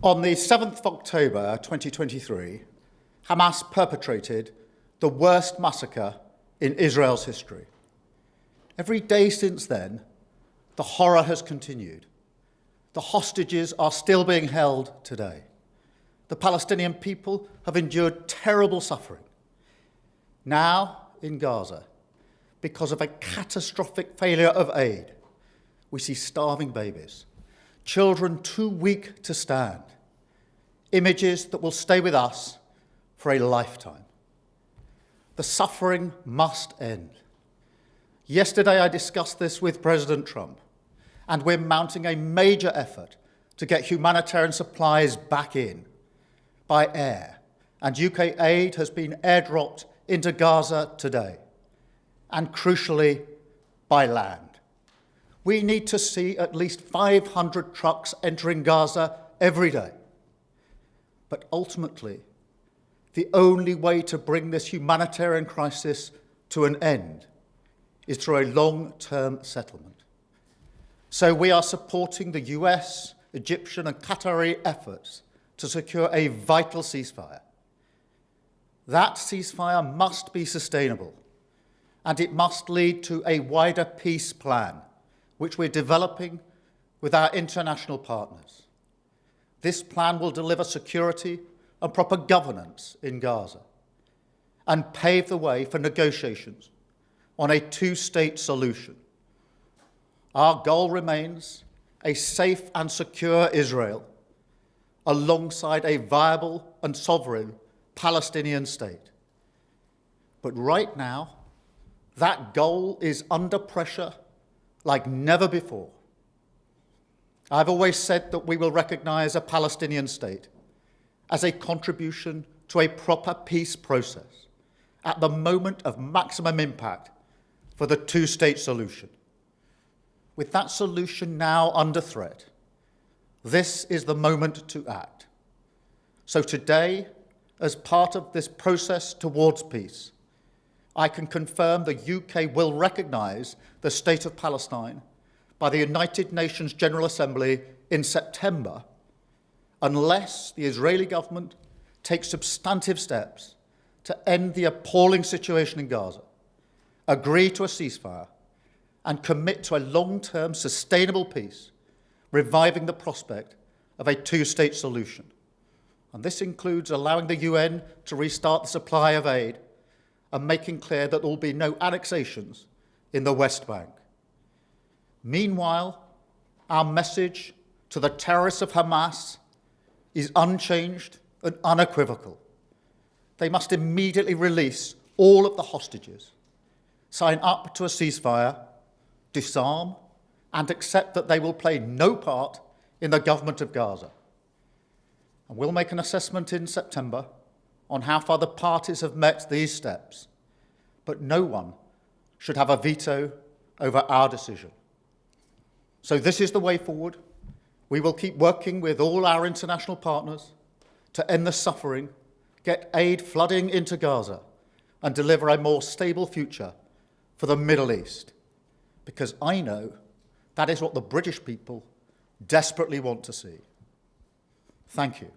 On the 7th of October 2023, Hamas perpetrated the worst massacre in Israel's history. Every day since then, the horror has continued. The hostages are still being held today. The Palestinian people have endured terrible suffering. Now, in Gaza, because of a catastrophic failure of aid, we see starving babies, children too weak to stand, images that will stay with us for a lifetime. The suffering must end. Yesterday, I discussed this with President Trump, and we're mounting a major effort to get humanitarian supplies back in by air, and UK aid has been airdropped into Gaza today, and crucially, by land. We need to see at least 500 trucks entering Gaza every day. But ultimately, the only way to bring this humanitarian crisis to an end is through a long-term settlement. So we are supporting the US, Egyptian and Qatari efforts to secure a vital ceasefire. That ceasefire must be sustainable, and it must lead to a wider peace plan, which we're developing with our international partners. This plan will deliver security and proper governance in Gaza and pave the way for negotiations on a two-state solution. Our goal remains a safe and secure Israel alongside a viable and sovereign Palestinian state. But right now, that goal is under pressure like never before. I've always said that we will recognize a Palestinian state as a contribution to a proper peace process at the moment of maximum impact for the two-state solution. With that solution now under threat, this is the moment to act. So today, as part of this process towards peace, I can confirm the UK will recognise the State of Palestine by the United Nations General Assembly in September, unless the Israeli government takes substantive steps to end the appalling situation in Gaza, agree to a ceasefire, and commit to a long-term sustainable peace, reviving the prospect of a two-state solution. And this includes allowing the UN to restart the supply of aid and making clear that there will be no annexations in the West Bank. Meanwhile, our message to the terrorists of Hamas is unchanged and unequivocal. They must immediately release all of the hostages, sign up to a ceasefire, disarm, and accept that they will play no part in the government of Gaza. And we'll make an assessment in September on how far the parties have met these steps, but no one should have a veto over our decision. So this is the way forward. We will keep working with all our international partners to end the suffering, get aid flooding into Gaza, and deliver a more stable future for the Middle East. Because I know that is what the British people desperately want to see. Thank you.